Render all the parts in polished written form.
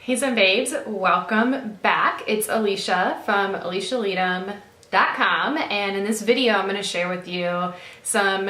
Hey some babes, welcome back. It's Alicia from alicialeadham.com, and in this video I'm going to share with you some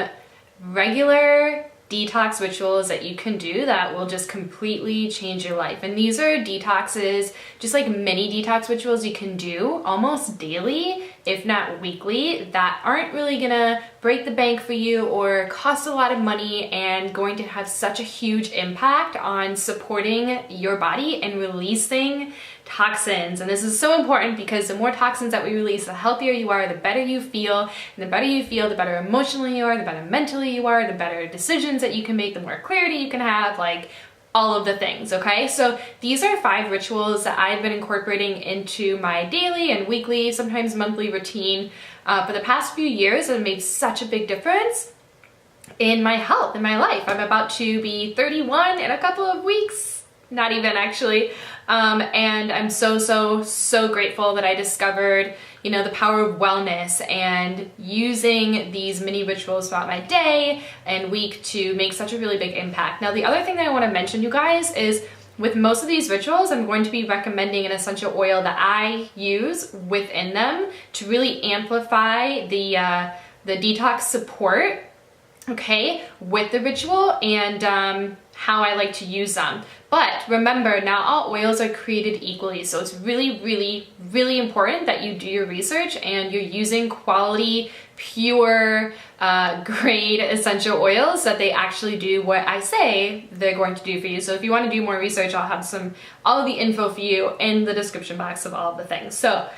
regular detox rituals that you can do that will just completely change your life. And these are detoxes, just like mini detox rituals you can do almost daily, if not weekly, that aren't really gonna break the bank for you or cost a lot of money and going to have such a huge impact on supporting your body and releasing toxins. And this is so important because the more toxins that we release, the healthier you are, the better you feel. And the better you feel, the better emotionally you are, the better mentally you are, the better decisions that you can make, the more clarity you can have, like all of the things, okay? So these are 5 rituals that I've been incorporating into my daily and weekly, sometimes monthly routine for the past few years, and made such a big difference in my health, in my life. I'm about to be 31 in a couple of weeks, not even actually. And I'm so grateful that I discovered, you know, the power of wellness and using these mini rituals throughout my day and week to make such a really big impact. Now, the other thing that I want to mention, you guys, is with most of these rituals, I'm going to be recommending an essential oil that I use within them to really amplify the detox support, okay, with the ritual and how I like to use them. But remember, not all oils are created equally, so it's really important that you do your research and you're using quality, pure, grade essential oils that they actually do what I say they're going to do for you. So if you want to do more research, I'll have all of the info for you in the description box of all of the things. So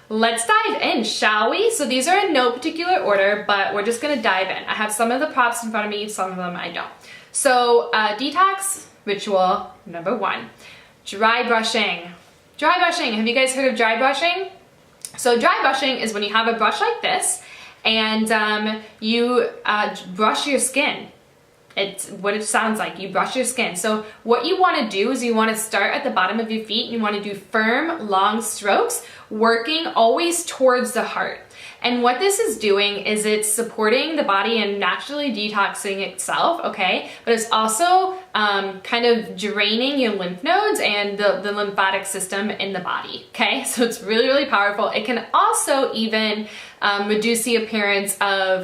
let's dive in, shall we? So these are in no particular order, but we're just gonna dive in. I have some of the props in front of me, some of them I don't. So detox ritual number 1, dry brushing. Dry brushing, have you guys heard of dry brushing? So dry brushing is when you have a brush like this and you brush your skin. It's what it sounds like. You brush your skin. So what you want to do is you want to start at the bottom of your feet and you want to do firm, long strokes, working always towards the heart. And what this is doing is it's supporting the body and naturally detoxing itself, okay? But it's also kind of draining your lymph nodes and the lymphatic system in the body, okay? So it's really powerful. It can also even reduce the appearance of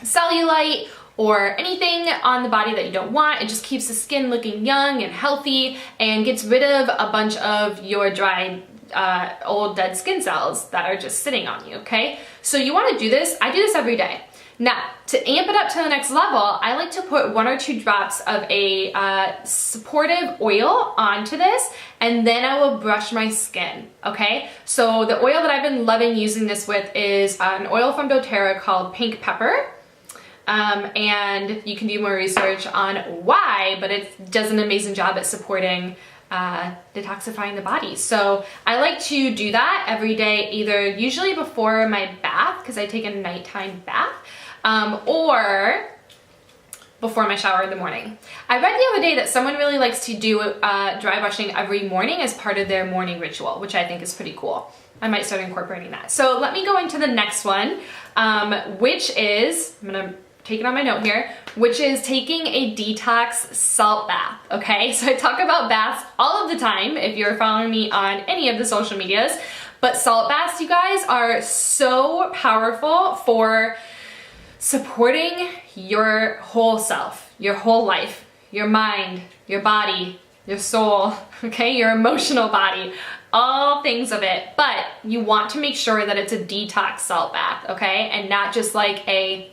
cellulite or anything on the body that you don't want. It just keeps the skin looking young and healthy and gets rid of a bunch of your dry, old dead skin cells that are just sitting on you, okay? So you want to do this. I do this every day. Now, to amp it up to the next level, I like to put 1 or 2 drops of a supportive oil onto this, and then I will brush my skin, okay? So the oil that I've been loving using this with is an oil from doTERRA called Pink Pepper. And you can do more research on why, but it does an amazing job at supporting detoxifying the body. So I like to do that every day, either usually before my bath, because I take a nighttime bath, or before my shower in the morning. I read the other day that someone really likes to do dry brushing every morning as part of their morning ritual, which I think is pretty cool. I might start incorporating that. So let me go into the next one, which is, I'm gonna take it on my note here, which is taking a detox salt bath, okay? So I talk about baths all of the time if you're following me on any of the social medias, but salt baths, you guys, are so powerful for supporting your whole self, your whole life, your mind, your body, your soul, okay? Your emotional body, all things of it. But you want to make sure that it's a detox salt bath, okay? And not just like a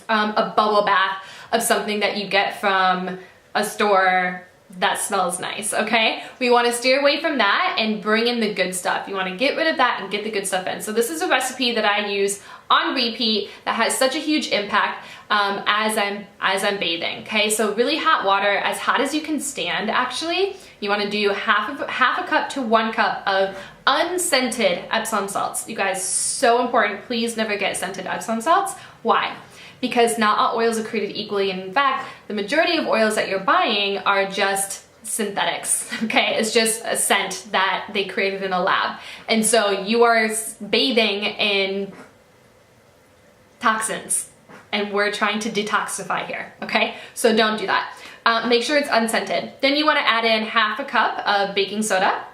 bubble bath of something that you get from a store that smells nice, okay? We want to steer away from that and bring in the good stuff. You want to get rid of that and get the good stuff in. So this is a recipe that I use on repeat that has such a huge impact as I'm bathing, okay? So really hot water, as hot as you can stand, actually. You want to do half a cup to 1 cup of unscented Epsom salts. You guys, so important. Please never get scented Epsom salts. Why? Because not all oils are created equally, and in fact, the majority of oils that you're buying are just synthetics, okay? It's just a scent that they created in a lab. And so you are bathing in toxins, and we're trying to detoxify here, okay? So don't do that. Make sure it's unscented. Then you want to add in half a cup of baking soda.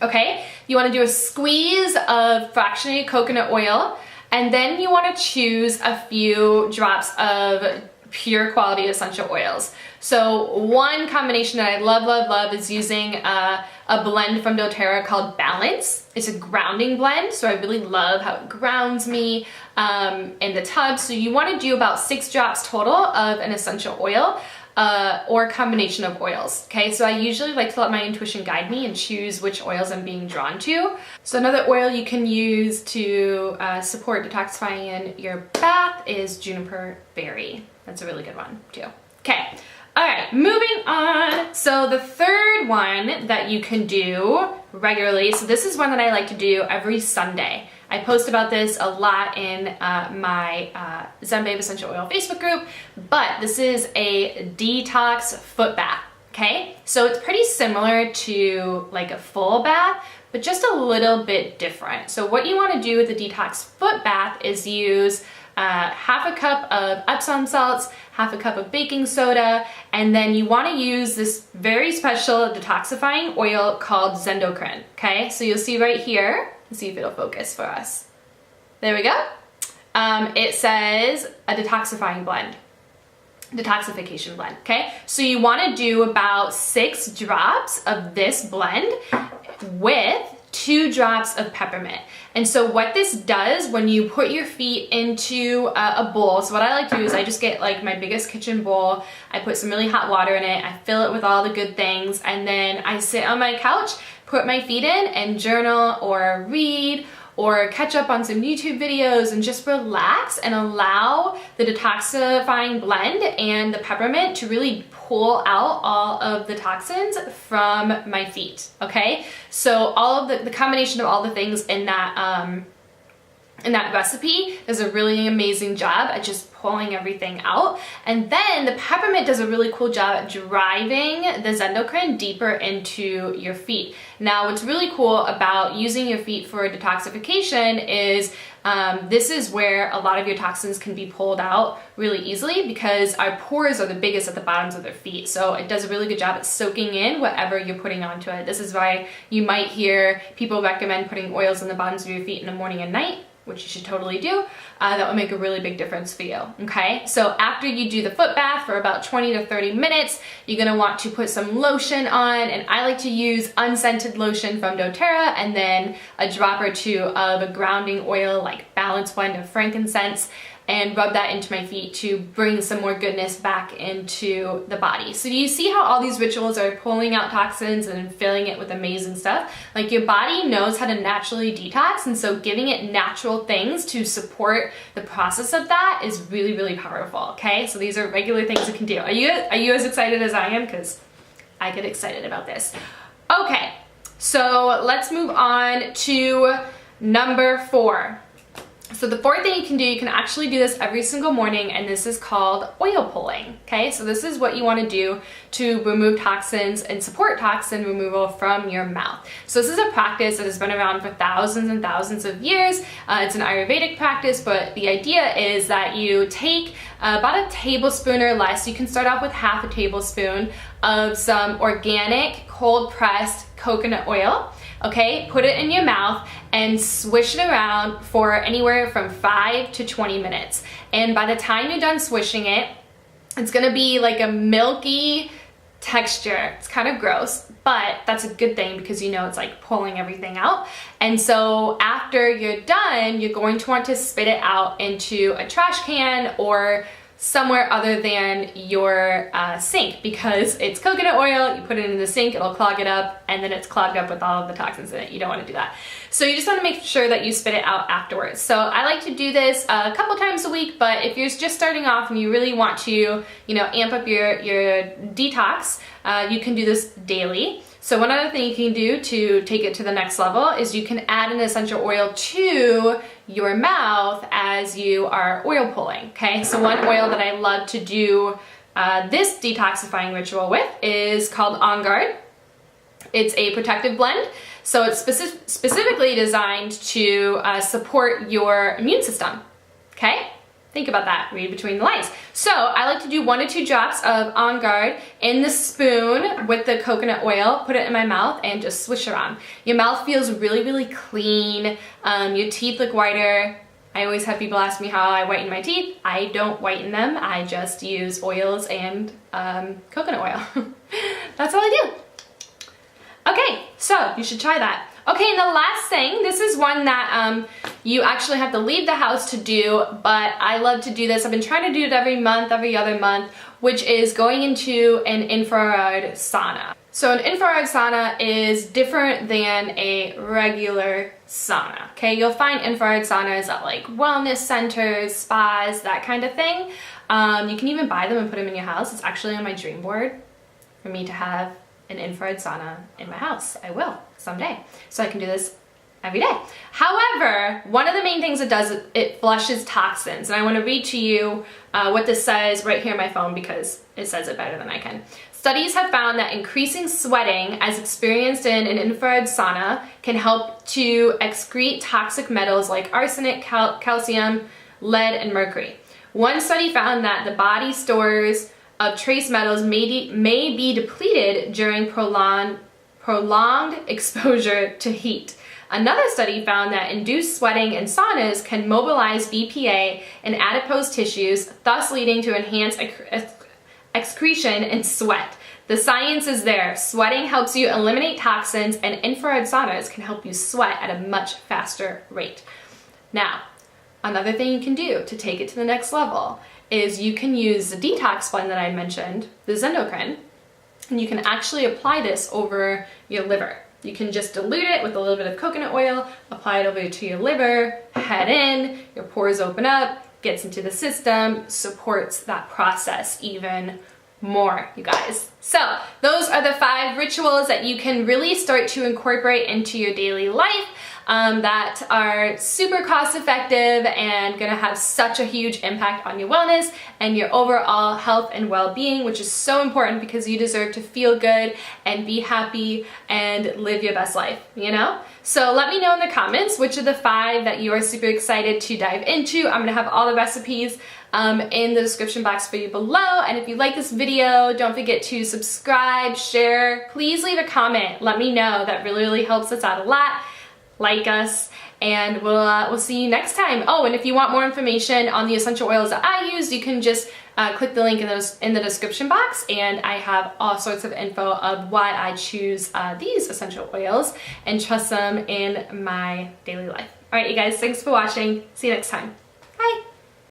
Okay, you want to do a squeeze of fractionated coconut oil, and then you want to choose a few drops of pure quality essential oils. So one combination that I love is using a blend from doTERRA called Balance. It's a grounding blend, so I really love how it grounds me in the tub. So you want to do about 6 drops total of an essential oil or combination of oils. Okay, so I usually like to let my intuition guide me and choose which oils I'm being drawn to. So another oil you can use to support detoxifying in your bath is juniper berry. That's a really good one too. Okay, all right, moving on. So the third one that you can do regularly, so this is one that I like to do every Sunday. I post about this a lot in my Zen Babe Essential Oil Facebook group, but this is a detox foot bath, okay? So it's pretty similar to like a full bath, but just a little bit different. So what you wanna do with the detox foot bath is use half a cup of Epsom salts, half a cup of baking soda, and then you want to use this very special detoxifying oil called Zendocrine, okay? So you'll see right here, let's see if it'll focus for us. There we go. It says a detoxifying blend, detoxification blend, okay? So you want to do about 6 drops of this blend with 2 drops of peppermint. And so what this does when you put your feet into a bowl, so what I like to do is I just get like my biggest kitchen bowl, I put some really hot water in it, I fill it with all the good things, and then I sit on my couch, put my feet in and journal or read or catch up on some YouTube videos and just relax and allow the detoxifying blend and the peppermint to really pull out all of the toxins from my feet, okay? So all of the combination of all the things in that recipe does a really amazing job at just pulling everything out. And then the peppermint does a really cool job at driving the Zendocrine deeper into your feet. Now, what's really cool about using your feet for detoxification is this is where a lot of your toxins can be pulled out really easily because our pores are the biggest at the bottoms of their feet. So it does a really good job at soaking in whatever you're putting onto it. This is why you might hear people recommend putting oils on the bottoms of your feet in the morning and night, which you should totally do. That will make a really big difference for you, okay? So after you do the foot bath for about 20 to 30 minutes, you're gonna want to put some lotion on, and I like to use unscented lotion from doTERRA and then a drop or 2 of a grounding oil like Balance blend of frankincense, and rub that into my feet to bring some more goodness back into the body. So do you see how all these rituals are pulling out toxins and filling it with amazing stuff? Like your body knows how to naturally detox, and so giving it natural things to support the process of that is really, really powerful, okay? So these are regular things you can do. Are you as excited as I am? Because I get excited about this. Okay, so let's move on to number 4. So the 4th thing you can do, you can actually do this every single morning, and this is called oil pulling, okay? So this is what you want to do to remove toxins and support toxin removal from your mouth. So this is a practice that has been around for thousands and thousands of years. It's an Ayurvedic practice, but the idea is that you take about a tablespoon or less, you can start off with half a tablespoon of some organic cold-pressed coconut oil, okay? Put it in your mouth and swish it around for anywhere from 5 to 20 minutes. And by the time you're done swishing it, it's gonna be like a milky texture. It's kind of gross, but that's a good thing because you know it's like pulling everything out. And so after you're done, you're going to want to spit it out into a trash can or somewhere other than your sink, because it's coconut oil, you put it in the sink, it'll clog it up, and then it's clogged up with all of the toxins in it. You don't want to do that. So you just want to make sure that you spit it out afterwards. So I like to do this a couple times a week, but if you're just starting off and you really want to, you know, amp up your detox, you can do this daily. So one other thing you can do to take it to the next level is you can add an essential oil to your mouth as you are oil pulling, okay? So one oil that I love to do this detoxifying ritual with is called On Guard. It's a protective blend, so it's specifically designed to support your immune system, okay? Think about that, read between the lines. So I like to do 1 to 2 drops of On Guard in the spoon with the coconut oil, put it in my mouth and just swish around. Your mouth feels really, really clean. Your teeth look whiter. I always have people ask me how I whiten my teeth. I don't whiten them. I just use oils and coconut oil. That's all I do. Okay, so you should try that. Okay, and the last thing, this is one that you actually have to leave the house to do, but I love to do this. I've been trying to do it every month, every other month, which is going into an infrared sauna. So an infrared sauna is different than a regular sauna, okay? You'll find infrared saunas at like wellness centers, spas, that kind of thing. You can even buy them and put them in your house. It's actually on my dream board for me to have an infrared sauna in my house. I will someday. So I can do this every day. However, one of the main things it does, it flushes toxins. And I want to read to you what this says right here on my phone because it says it better than I can. Studies have found that increasing sweating as experienced in an infrared sauna can help to excrete toxic metals like arsenic, calcium, lead, and mercury. One study found that the body stores of trace metals may be depleted during prolonged exposure to heat. Another study found that induced sweating in saunas can mobilize BPA in adipose tissues, thus leading to enhanced excretion and sweat. The science is there. Sweating helps you eliminate toxins, and infrared saunas can help you sweat at a much faster rate. Now, another thing you can do to take it to the next level is you can use the detox blend that I mentioned, the Zendocrine, and you can actually apply this over your liver. You can just dilute it with a little bit of coconut oil, apply it over to your liver, head in, your pores open up, gets into the system, supports that process even more, you guys. So those are the 5 rituals that you can really start to incorporate into your daily life that are super cost effective and gonna have such a huge impact on your wellness and your overall health and well-being, which is so important because you deserve to feel good and be happy and live your best life, you know? So let me know in the comments which of the 5 that you are super excited to dive into. I'm gonna have all the recipes in the description box for you below. And if you like this video, don't forget to subscribe, share, please leave a comment. Let me know. That really, really helps us out a lot. Like us, and we'll see you next time. Oh, and if you want more information on the essential oils that I use, you can just click the link in the description box, and I have all sorts of info of why I choose these essential oils and trust them in my daily life. All right, you guys, thanks for watching. See you next time.